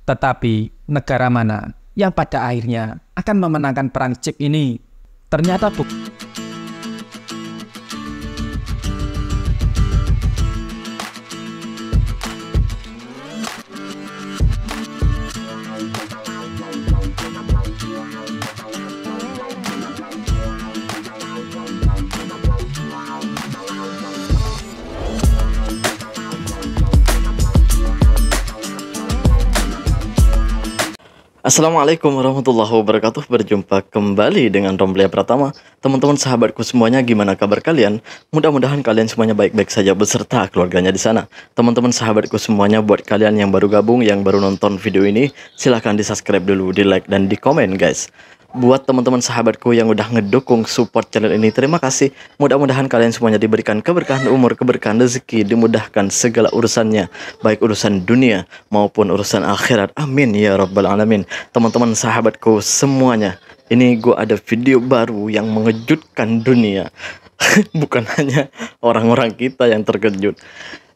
Tetapi negara mana yang pada akhirnya akan memenangkan perang chip ini? Ternyata bukan. Assalamualaikum warahmatullahi wabarakatuh. Berjumpa kembali dengan Romblea Pratama. Teman-teman sahabatku semuanya, gimana kabar kalian? Mudah-mudahan kalian semuanya baik-baik saja beserta keluarganya di sana. Teman-teman sahabatku semuanya, buat kalian yang baru gabung, yang baru nonton video ini, silahkan di subscribe dulu, di like dan di komen guys. Buat teman-teman sahabatku yang udah ngedukung support channel ini, terima kasih. Mudah-mudahan kalian semuanya diberikan keberkahan umur, keberkahan rezeki, dimudahkan segala urusannya, baik urusan dunia maupun urusan akhirat. Amin ya rabbal alamin. Teman-teman sahabatku semuanya, ini gue ada video baru yang mengejutkan dunia. Bukan hanya orang-orang kita yang terkejut,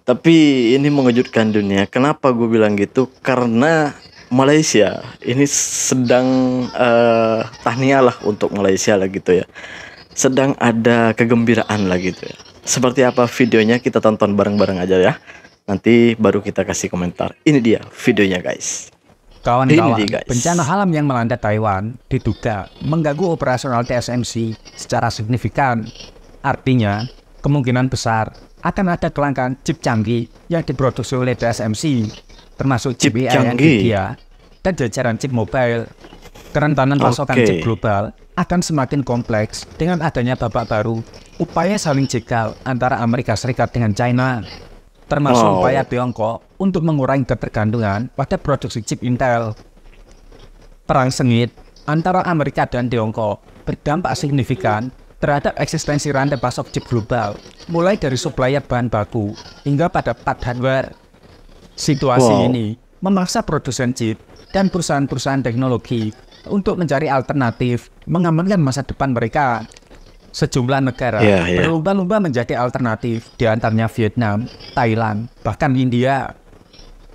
tapi ini mengejutkan dunia. Kenapa gue bilang gitu? Karena Malaysia ini sedang tahniah lah untuk Malaysia lah gitu ya. Sedang ada kegembiraan lah gitu ya. Seperti apa videonya, kita tonton bareng-bareng aja ya. Nanti baru kita kasih komentar. Ini dia videonya guys. Kawan-kawan, bencana alam yang melanda Taiwan diduga mengganggu operasional TSMC secara signifikan. Artinya, kemungkinan besar akan ada kelangkaan chip canggih yang diproduksi oleh TSMC, termasuk chip AI Nvidia dan jajaran chip mobile. Kerentanan pasokan chip global akan semakin kompleks dengan adanya babak baru upaya saling jegal antara Amerika Serikat dengan China, termasuk upaya Tiongkok untuk mengurangi ketergantungan pada produksi chip Intel. Perang sengit antara Amerika dan Tiongkok berdampak signifikan terhadap eksistensi rantai pasok chip global, mulai dari supplier bahan baku hingga pada part hardware. Situasi ini memaksa produsen chip dan perusahaan-perusahaan teknologi untuk mencari alternatif mengamankan masa depan mereka. Sejumlah negara berlomba-lomba menjadi alternatif, di antaranya Vietnam, Thailand, bahkan India.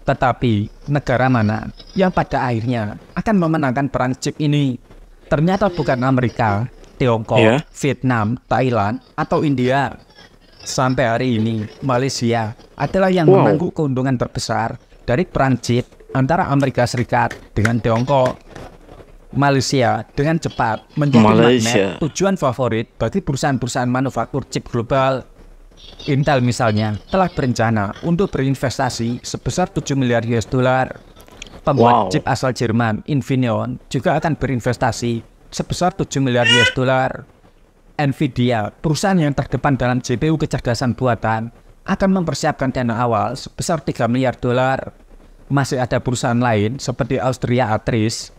Tetapi negara mana yang pada akhirnya akan memenangkan perang chip ini? Ternyata bukan Amerika, Tiongkok, Vietnam, Thailand, atau India. Sampai hari ini, Malaysia adalah yang menanggung keuntungan terbesar dari perang chip antara Amerika Serikat dengan Tiongkok. Malaysia dengan cepat menjadi magnet tujuan favorit bagi perusahaan-perusahaan manufaktur chip global. Intel misalnya telah berencana untuk berinvestasi sebesar 7 miliar US dollar. Pembuat chip asal Jerman, Infineon, juga akan berinvestasi sebesar 7 miliar US dollar. Nvidia, perusahaan yang terdepan dalam GPU kecerdasan buatan, akan mempersiapkan dana awal sebesar 3 miliar dolar. Masih ada perusahaan lain seperti Austria Atris,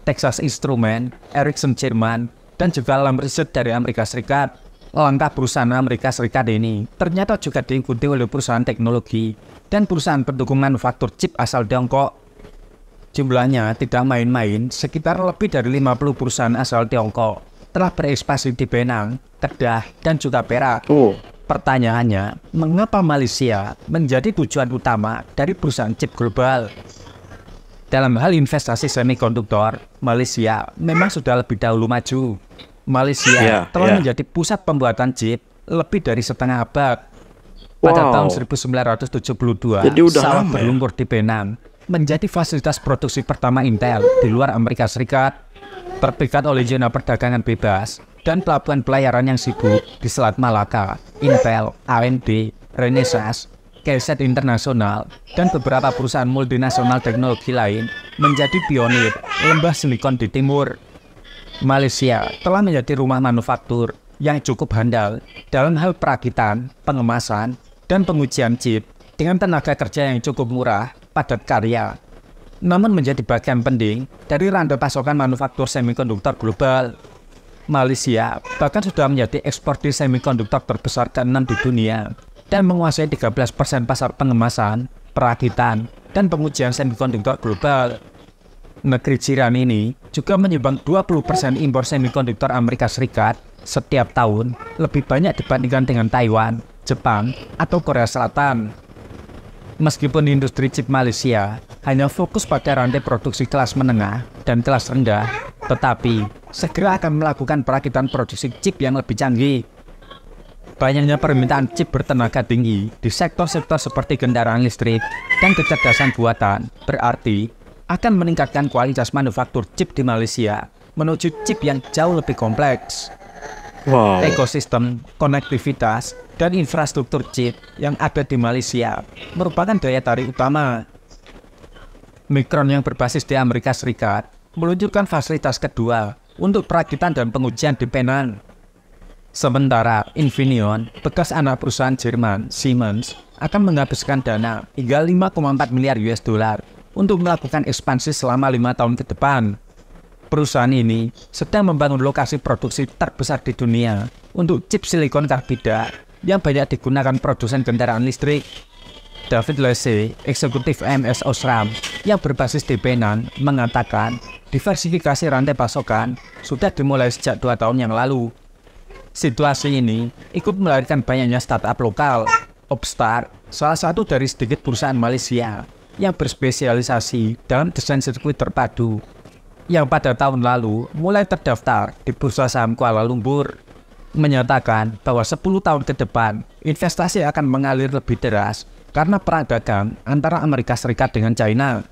Texas Instruments, Ericsson Jerman, dan juga Lam Research dari Amerika Serikat. Langkah perusahaan Amerika Serikat ini ternyata juga diikuti oleh perusahaan teknologi dan perusahaan pendukung manufaktur chip asal Tiongkok. Jumlahnya tidak main-main, sekitar lebih dari 50 perusahaan asal Tiongkok telah berekspansi di Penang, Kedah, dan juga Perak. Pertanyaannya, mengapa Malaysia menjadi tujuan utama dari perusahaan chip global? Dalam hal investasi semikonduktor, Malaysia memang sudah lebih dahulu maju. Malaysia telah menjadi pusat pembuatan chip lebih dari setengah abad. Pada tahun 1972, sawah berlumpur di Penang menjadi fasilitas produksi pertama Intel di luar Amerika Serikat. Terpikat oleh zona perdagangan bebas dan pelabuhan pelayaran yang sibuk di Selat Malaka, Intel, AMD, Renesas, KZ Internasional, dan beberapa perusahaan multinasional teknologi lain menjadi pionir lembah silikon di timur. Malaysia telah menjadi rumah manufaktur yang cukup handal dalam hal perakitan, pengemasan, dan pengujian chip dengan tenaga kerja yang cukup murah, padat karya, namun menjadi bagian penting dari rantai pasokan manufaktur semikonduktor global. Malaysia bahkan sudah menjadi eksportir semikonduktor terbesar ke-6 di dunia dan menguasai 13% pasar pengemasan, perakitan, dan pengujian semikonduktor global. Negeri jiran ini juga menyumbang 20% impor semikonduktor Amerika Serikat setiap tahun, lebih banyak dibandingkan dengan Taiwan, Jepang, atau Korea Selatan. Meskipun industri chip Malaysia hanya fokus pada rantai produksi kelas menengah dan kelas rendah, tetapi segera akan melakukan perakitan produksi chip yang lebih canggih. Banyaknya permintaan chip bertenaga tinggi di sektor-sektor seperti kendaraan listrik dan kecerdasan buatan berarti akan meningkatkan kualitas manufaktur chip di Malaysia menuju chip yang jauh lebih kompleks. Wow. Ekosistem, konektivitas, dan infrastruktur chip yang ada di Malaysia merupakan daya tarik utama. Micron yang berbasis di Amerika Serikat meluncurkan fasilitas kedua untuk perakitan dan pengujian di Penang. Sementara Infineon, bekas anak perusahaan Jerman Siemens, akan menghabiskan dana hingga 5,4 miliar US dollar untuk melakukan ekspansi selama 5 tahun ke depan. Perusahaan ini sedang membangun lokasi produksi terbesar di dunia untuk chip silikon karbida yang banyak digunakan produsen kendaraan listrik. David Lacey, eksekutif MS Osram yang berbasis di Penang, mengatakan diversifikasi rantai pasokan sudah dimulai sejak 2 tahun yang lalu. Situasi ini ikut melahirkan banyaknya startup lokal. Upstart, salah satu dari sedikit perusahaan Malaysia yang berspesialisasi dalam desain sirkuit terpadu, yang pada tahun lalu mulai terdaftar di Bursa Saham Kuala Lumpur, menyatakan bahwa 10 tahun ke depan investasi akan mengalir lebih deras karena perang dagang antara Amerika Serikat dengan China.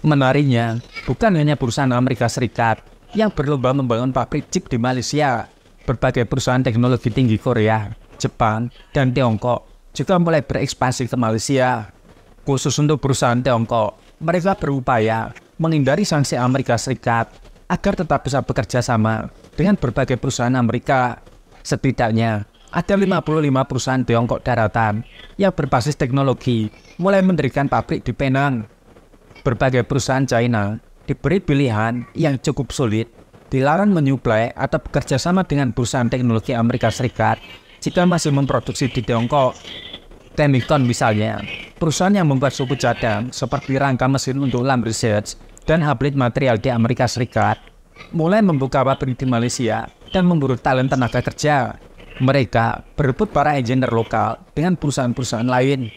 Menariknya, bukan hanya perusahaan Amerika Serikat yang berlomba membangun pabrik chip di Malaysia, berbagai perusahaan teknologi tinggi Korea, Jepang, dan Tiongkok juga mulai berekspansi ke Malaysia. Khusus untuk perusahaan Tiongkok, mereka berupaya menghindari sanksi Amerika Serikat agar tetap bisa bekerja sama dengan berbagai perusahaan Amerika. Setidaknya, ada 55 perusahaan Tiongkok daratan yang berbasis teknologi mulai mendirikan pabrik di Penang. Berbagai perusahaan China diberi pilihan yang cukup sulit, dilarang menyuplai atau bekerja sama dengan perusahaan teknologi Amerika Serikat jika masih memproduksi di Tiongkok. Temicon misalnya, perusahaan yang membuat suku cadang seperti rangka mesin untuk Lam Research dan Hybrid Material di Amerika Serikat, mulai membuka pabrik di Malaysia dan memburu talent tenaga kerja. Mereka berebut para engineer lokal dengan perusahaan-perusahaan lain.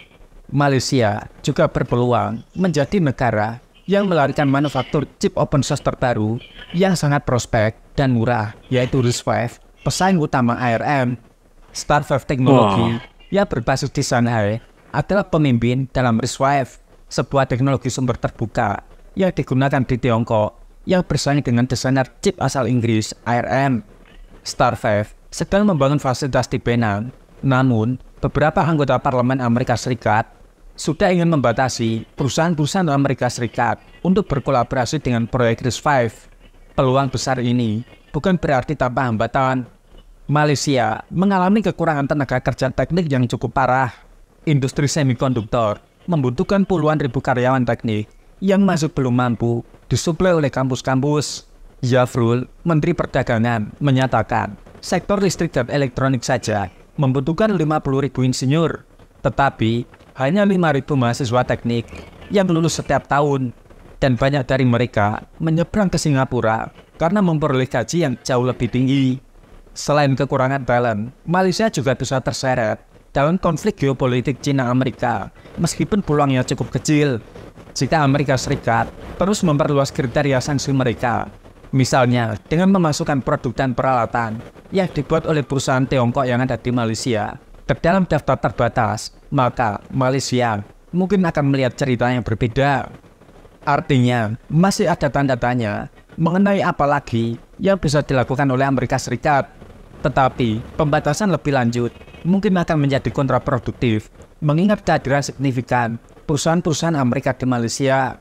Malaysia juga berpeluang menjadi negara yang melahirkan manufaktur chip open source terbaru yang sangat prospek dan murah, yaitu RISC-V, pesaing utama ARM. Star5 Teknologi yang berbasis di Shanghai adalah pemimpin dalam RISC-V, sebuah teknologi sumber terbuka yang digunakan di Tiongkok yang bersaing dengan desainer chip asal Inggris ARM. Star5 sedang membangun fasilitas di Penang, namun beberapa anggota parlemen Amerika Serikat sudah ingin membatasi perusahaan-perusahaan Amerika Serikat untuk berkolaborasi dengan proyek RISC-V. Peluang besar ini bukan berarti tanpa hambatan. Malaysia mengalami kekurangan tenaga kerja teknik yang cukup parah. Industri semikonduktor membutuhkan puluhan ribu karyawan teknik yang masih belum mampu disuplai oleh kampus-kampus. Zafrul, Menteri Perdagangan, menyatakan sektor listrik dan elektronik saja membutuhkan 50.000 insinyur, tetapi hanya 5.000 mahasiswa teknik yang lulus setiap tahun, dan banyak dari mereka menyeberang ke Singapura karena memperoleh gaji yang jauh lebih tinggi. Selain kekurangan talent, Malaysia juga bisa terseret dalam konflik geopolitik Cina-Amerika, meskipun peluangnya cukup kecil. Jika Amerika Serikat terus memperluas kriteria sanksi mereka, misalnya dengan memasukkan produk dan peralatan yang dibuat oleh perusahaan Tiongkok yang ada di Malaysia ke dalam daftar terbatas, maka Malaysia mungkin akan melihat cerita yang berbeda. Artinya, masih ada tanda tanya mengenai apa lagi yang bisa dilakukan oleh Amerika Serikat. Tetapi, pembatasan lebih lanjut mungkin akan menjadi kontraproduktif, mengingat kehadiran signifikan perusahaan-perusahaan Amerika di Malaysia.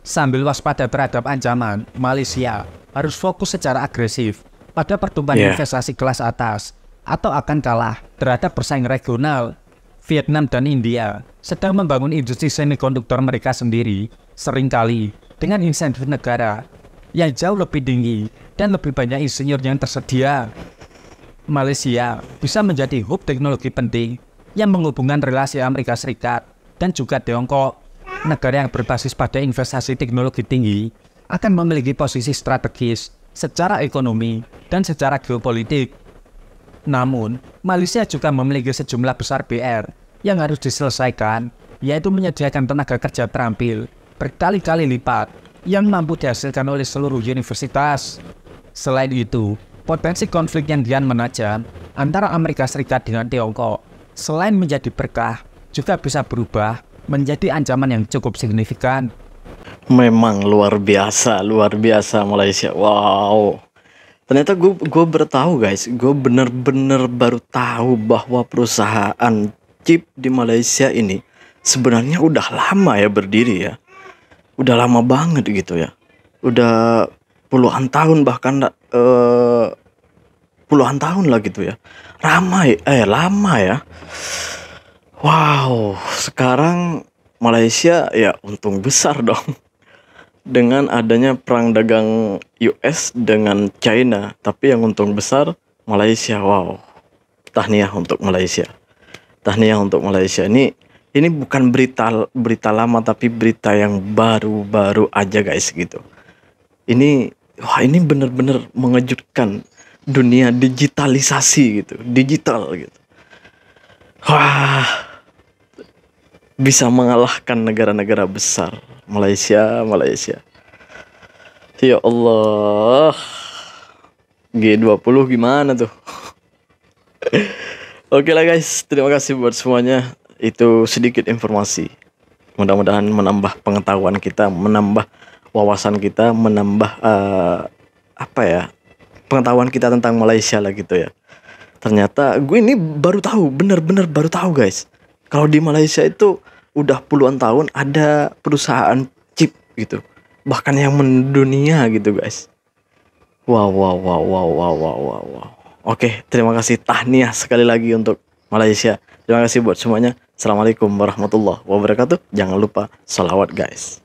Sambil waspada terhadap ancaman, Malaysia harus fokus secara agresif pada pertumbuhan investasi kelas atas atau akan kalah terhadap persaing regional. Vietnam dan India sedang membangun industri semikonduktor mereka sendiri, seringkali dengan insentif negara yang jauh lebih tinggi dan lebih banyak insinyur yang tersedia. Malaysia bisa menjadi hub teknologi penting yang menghubungkan relasi Amerika Serikat dan juga Tiongkok. Negara yang berbasis pada investasi teknologi tinggi akan memiliki posisi strategis secara ekonomi dan secara geopolitik. Namun, Malaysia juga memiliki sejumlah besar PR yang harus diselesaikan, yaitu menyediakan tenaga kerja terampil berkali-kali lipat yang mampu dihasilkan oleh seluruh universitas. Selain itu, potensi konflik yang kian menajam antara Amerika Serikat dengan Tiongkok selain menjadi berkah, juga bisa berubah menjadi ancaman yang cukup signifikan. Memang luar biasa Malaysia. Wow. Ternyata gue bertahu guys, gue bener-bener baru tahu bahwa perusahaan chip di Malaysia ini sebenarnya udah lama ya berdiri ya. Udah lama banget gitu ya. Udah puluhan tahun bahkan puluhan tahun lah gitu ya. Lama ya. Wow, sekarang Malaysia ya untung besar dong. Dengan adanya perang dagang US dengan China, tapi yang untung besar Malaysia. Wow, tahniah untuk Malaysia. Ini bukan berita lama, tapi berita yang baru aja guys gitu. Ini bener-bener mengejutkan dunia digitalisasi gitu, digital gitu. Wah, bisa mengalahkan negara-negara besar. Malaysia. Ya Allah. G20 gimana tuh? Oke lah guys, terima kasih buat semuanya. Itu sedikit informasi. Mudah-mudahan menambah pengetahuan kita, menambah wawasan kita, menambah pengetahuan kita tentang Malaysia lah gitu ya. Ternyata gue ini baru tahu, bener-bener baru tahu guys. Kalau di Malaysia itu udah puluhan tahun ada perusahaan chip gitu, bahkan yang mendunia gitu guys. Wow. Oke, terima kasih, tahniah sekali lagi untuk Malaysia. Terima kasih buat semuanya. Assalamualaikum warahmatullahi wabarakatuh. Jangan lupa sholawat guys.